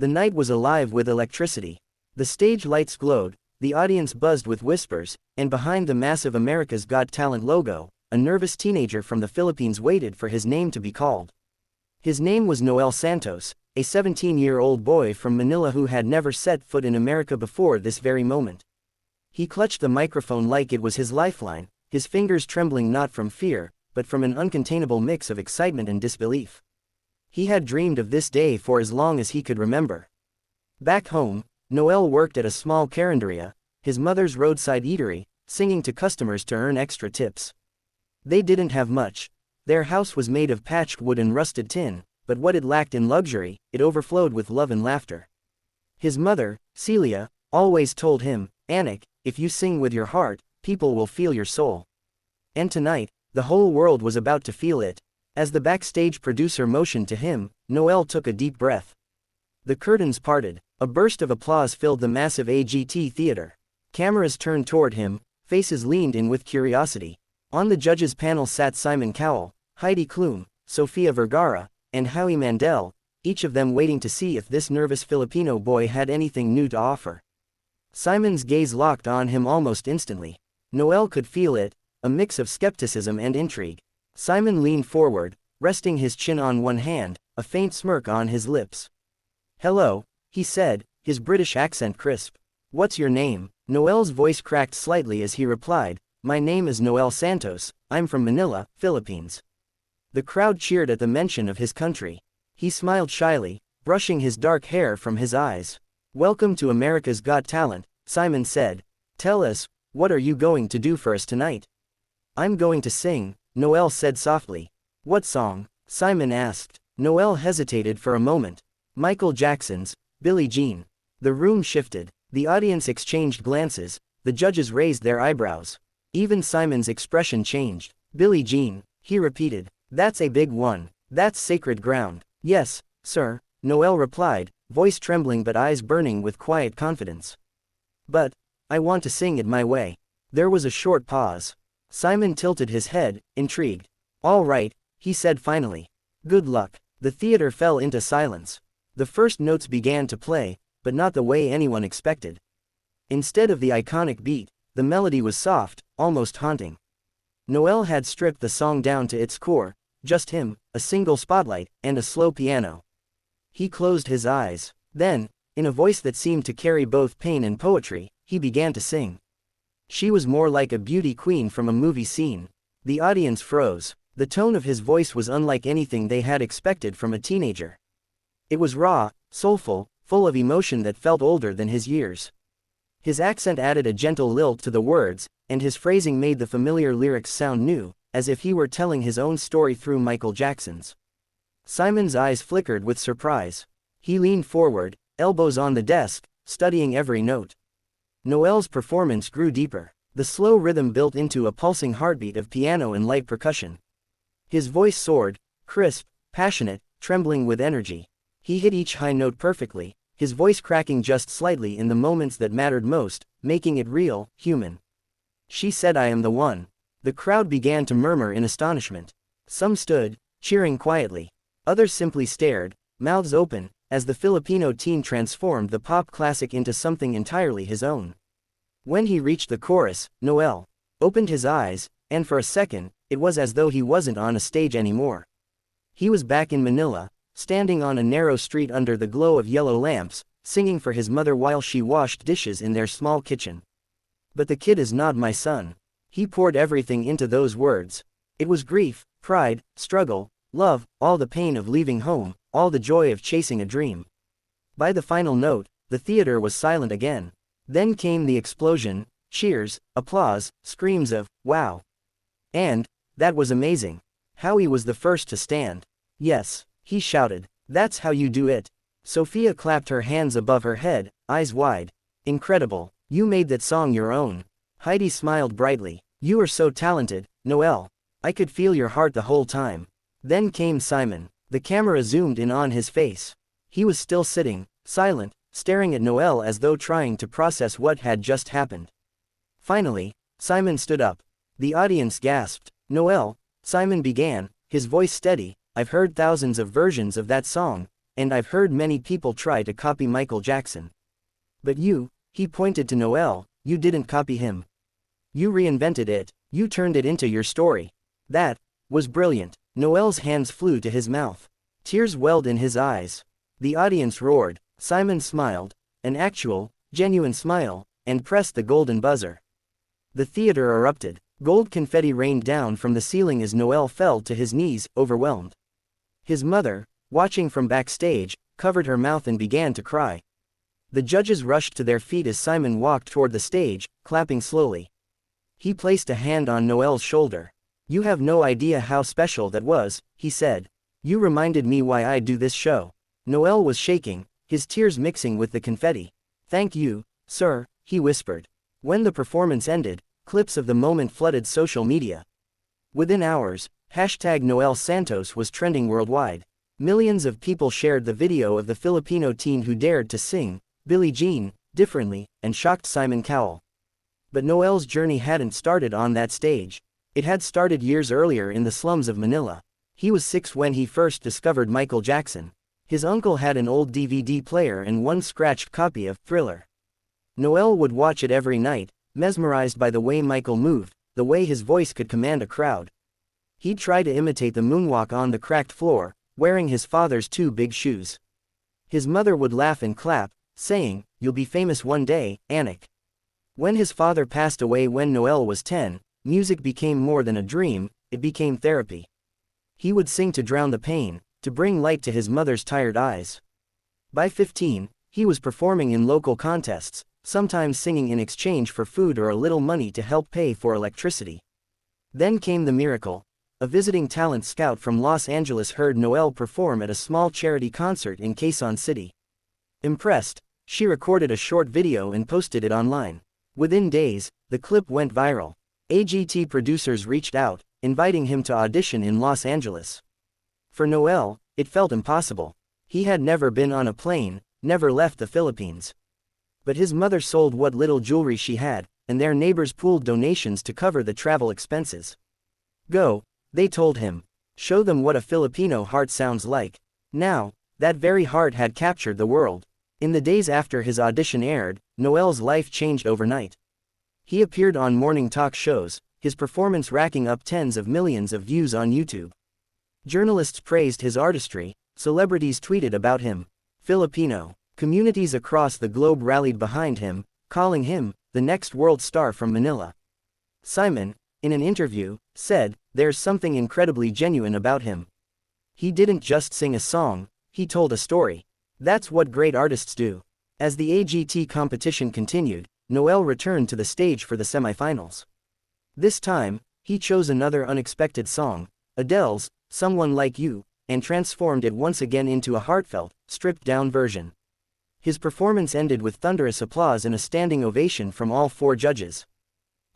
The night was alive with electricity. The stage lights glowed, the audience buzzed with whispers, and behind the massive America's Got Talent logo, a nervous teenager from the Philippines waited for his name to be called. His name was Noel Santos, a 17-year-old boy from Manila who had never set foot in America before this very moment. He clutched the microphone like it was his lifeline, his fingers trembling not from fear, but from an uncontainable mix of excitement and disbelief. He had dreamed of this day for as long as he could remember. Back home, Noel worked at a small carinderia, his mother's roadside eatery, singing to customers to earn extra tips. They didn't have much. Their house was made of patched wood and rusted tin, but what it lacked in luxury, it overflowed with love and laughter. His mother, Celia, always told him, "Anak, if you sing with your heart, people will feel your soul." And tonight, the whole world was about to feel it. As the backstage producer motioned to him, Noel took a deep breath. The curtains parted. A burst of applause filled the massive AGT theater. Cameras turned toward him, faces leaned in with curiosity. On the judges' panel sat Simon Cowell, Heidi Klum, Sofia Vergara, and Howie Mandel, each of them waiting to see if this nervous Filipino boy had anything new to offer. Simon's gaze locked on him almost instantly. Noel could feel it, a mix of skepticism and intrigue. Simon leaned forward, resting his chin on one hand, a faint smirk on his lips. "Hello," he said, his British accent crisp. "What's your name?" Noel's voice cracked slightly as he replied, "My name is Noel Santos, I'm from Manila, Philippines." The crowd cheered at the mention of his country. He smiled shyly, brushing his dark hair from his eyes. "Welcome to America's Got Talent," Simon said. "Tell us, what are you going to do for us tonight?" "I'm going to sing," Noel said softly. "What song?" Simon asked. Noel hesitated for a moment. "Michael Jackson's Billie Jean." The room shifted. The audience exchanged glances, the judges raised their eyebrows. Even Simon's expression changed. "Billie Jean," he repeated. "That's a big one. That's sacred ground." "Yes, sir," Noel replied, voice trembling but eyes burning with quiet confidence. "But I want to sing it my way." There was a short pause. Simon tilted his head, intrigued. "All right," he said finally. "Good luck." The theater fell into silence. The first notes began to play, but not the way anyone expected. Instead of the iconic beat, the melody was soft, almost haunting. Noel had stripped the song down to its core, just him, a single spotlight, and a slow piano. He closed his eyes. Then, in a voice that seemed to carry both pain and poetry, he began to sing. She was more like a beauty queen from a movie scene. The audience froze. The tone of his voice was unlike anything they had expected from a teenager. It was raw, soulful, full of emotion that felt older than his years. His accent added a gentle lilt to the words, and his phrasing made the familiar lyrics sound new, as if he were telling his own story through Michael Jackson's. Simon's eyes flickered with surprise. He leaned forward, elbows on the desk, studying every note. Noel's performance grew deeper. The slow rhythm built into a pulsing heartbeat of piano and light percussion. His voice soared, crisp, passionate, trembling with energy. He hit each high note perfectly, his voice cracking just slightly in the moments that mattered most, making it real, human. "She said I am the one." The crowd began to murmur in astonishment. Some stood, cheering quietly. Others simply stared, mouths open, as the Filipino teen transformed the pop classic into something entirely his own. When he reached the chorus, Noel opened his eyes, and for a second, it was as though he wasn't on a stage anymore. He was back in Manila, standing on a narrow street under the glow of yellow lamps, singing for his mother while she washed dishes in their small kitchen. "But the kid is not my son." He poured everything into those words. It was grief, pride, struggle, love, all the pain of leaving home, all the joy of chasing a dream. By the final note, the theater was silent again. Then came the explosion, cheers, applause, screams of, "Wow!" And, "That was amazing." Howie was the first to stand. "Yes," he shouted. "That's how you do it." Sophia clapped her hands above her head, eyes wide. "Incredible. You made that song your own." Heidi smiled brightly. "You are so talented, Noel. I could feel your heart the whole time." Then came Simon. The camera zoomed in on his face. He was still sitting, silent, staring at Noel as though trying to process what had just happened. Finally, Simon stood up. The audience gasped. "Noel," Simon began, his voice steady, "I've heard thousands of versions of that song, and I've heard many people try to copy Michael Jackson. But you," he pointed to Noel, "you didn't copy him. You reinvented it, you turned it into your story. That was brilliant." Noel's hands flew to his mouth. Tears welled in his eyes. The audience roared. Simon smiled, an actual, genuine smile, and pressed the golden buzzer. The theater erupted. Gold confetti rained down from the ceiling as Noel fell to his knees, overwhelmed. His mother, watching from backstage, covered her mouth and began to cry. The judges rushed to their feet as Simon walked toward the stage, clapping slowly. He placed a hand on Noel's shoulder. "You have no idea how special that was," he said. "You reminded me why I do this show." Noel was shaking, his tears mixing with the confetti. "Thank you, sir," he whispered. When the performance ended, clips of the moment flooded social media. Within hours, #Noel Santos was trending worldwide. Millions of people shared the video of the Filipino teen who dared to sing Billie Jean differently, and shocked Simon Cowell. But Noel's journey hadn't started on that stage. It had started years earlier in the slums of Manila. He was 6 when he first discovered Michael Jackson. His uncle had an old DVD player and one scratched copy of Thriller. Noel would watch it every night, mesmerized by the way Michael moved, the way his voice could command a crowd. He'd try to imitate the moonwalk on the cracked floor, wearing his father's 2 big shoes. His mother would laugh and clap, saying, "You'll be famous one day, Anik." When his father passed away when Noel was 10, music became more than a dream, it became therapy. He would sing to drown the pain, to bring light to his mother's tired eyes. By 15, he was performing in local contests, sometimes singing in exchange for food or a little money to help pay for electricity. Then came the miracle. A visiting talent scout from Los Angeles heard Noel perform at a small charity concert in Quezon City. Impressed, she recorded a short video and posted it online. Within days, the clip went viral. AGT producers reached out, inviting him to audition in Los Angeles. For Noel, it felt impossible. He had never been on a plane, never left the Philippines. But his mother sold what little jewelry she had, and their neighbors pooled donations to cover the travel expenses. "Go," they told him. "Show them what a Filipino heart sounds like." Now, that very heart had captured the world. In the days after his audition aired, Noel's life changed overnight. He appeared on morning talk shows, his performance racking up tens of millions of views on YouTube. Journalists praised his artistry, celebrities tweeted about him. Filipino communities across the globe rallied behind him, calling him the next world star from Manila. Simon, in an interview, said, "There's something incredibly genuine about him. He didn't just sing a song, he told a story. That's what great artists do." As the AGT competition continued, Noel returned to the stage for the semifinals. This time, he chose another unexpected song, Adele's "Someone Like You," and transformed it once again into a heartfelt, stripped-down version. His performance ended with thunderous applause and a standing ovation from all 4 judges.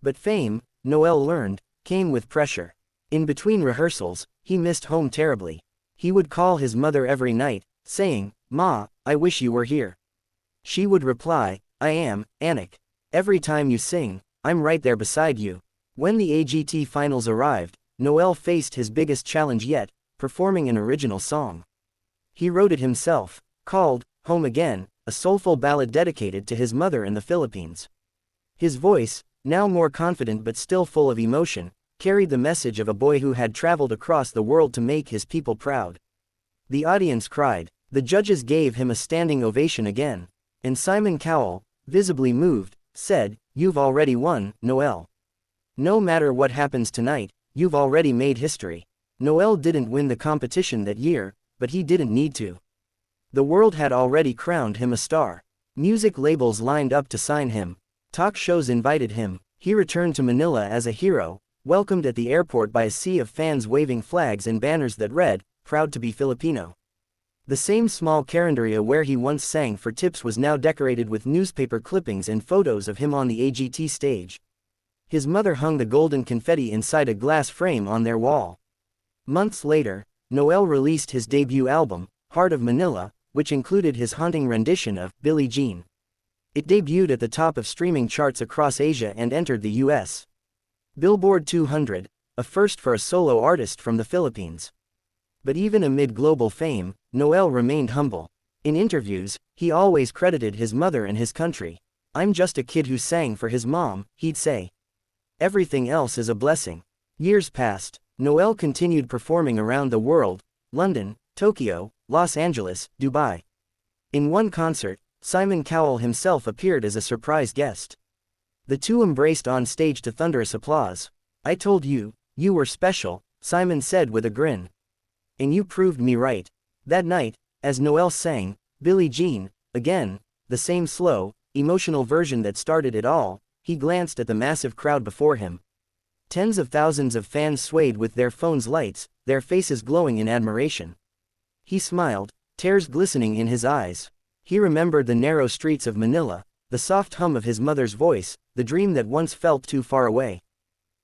But fame, Noel learned, came with pressure. In between rehearsals, he missed home terribly. He would call his mother every night, saying, "Ma, I wish you were here." She would reply, "I am, Anik. Every time you sing, I'm right there beside you." When the AGT finals arrived, Noel faced his biggest challenge yet, performing an original song. He wrote it himself, called "Home Again," a soulful ballad dedicated to his mother in the Philippines. His voice, now more confident but still full of emotion, carried the message of a boy who had traveled across the world to make his people proud. The audience cried, the judges gave him a standing ovation again, and Simon Cowell, visibly moved, said, "You've already won, Noel. No matter what happens tonight, you've already made history." Noel didn't win the competition that year, but he didn't need to. The world had already crowned him a star. Music labels lined up to sign him. Talk shows invited him. He returned to Manila as a hero, welcomed at the airport by a sea of fans waving flags and banners that read, "Proud to be Filipino." The same small carinderia where he once sang for tips was now decorated with newspaper clippings and photos of him on the AGT stage. His mother hung the golden confetti inside a glass frame on their wall. Months later, Noel released his debut album, Heart of Manila, which included his haunting rendition of Billie Jean. It debuted at the top of streaming charts across Asia and entered the US Billboard 200, a first for a solo artist from the Philippines. But even amid global fame, Noel remained humble. In interviews, he always credited his mother and his country. "I'm just a kid who sang for his mom," he'd say. "Everything else is a blessing." Years passed. Noel continued performing around the world: London, Tokyo, Los Angeles, Dubai. In one concert, Simon Cowell himself appeared as a surprise guest. The two embraced on stage to thunderous applause. "I told you, you were special," Simon said with a grin. "And you proved me right." That night, as Noel sang Billie Jean again, the same slow, emotional version that started it all, he glanced at the massive crowd before him. Tens of thousands of fans swayed with their phones' lights, their faces glowing in admiration. He smiled, tears glistening in his eyes. He remembered the narrow streets of Manila, the soft hum of his mother's voice, the dream that once felt too far away.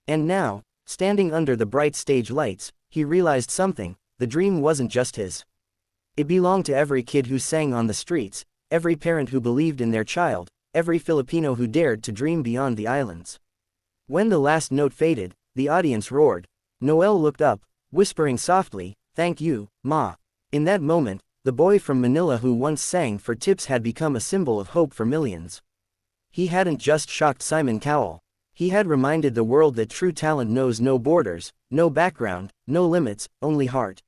And now, standing under the bright stage lights, he realized something: the dream wasn't just his. It belonged to every kid who sang on the streets, every parent who believed in their child, every Filipino who dared to dream beyond the islands. When the last note faded, the audience roared. Noel looked up, whispering softly, "Thank you, Ma." In that moment, the boy from Manila who once sang for tips had become a symbol of hope for millions. He hadn't just shocked Simon Cowell. He had reminded the world that true talent knows no borders, no background, no limits, only heart.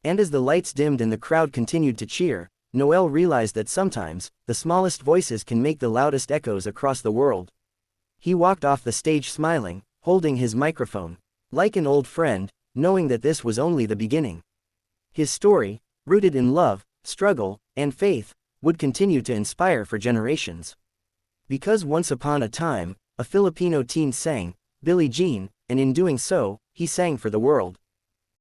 And as the lights dimmed and the crowd continued to cheer, Noel realized that sometimes, the smallest voices can make the loudest echoes across the world. He walked off the stage smiling, holding his microphone, like an old friend, knowing that this was only the beginning. His story, rooted in love, struggle, and faith, would continue to inspire for generations. Because once upon a time, a Filipino teen sang Billie Jean, and in doing so, he sang for the world.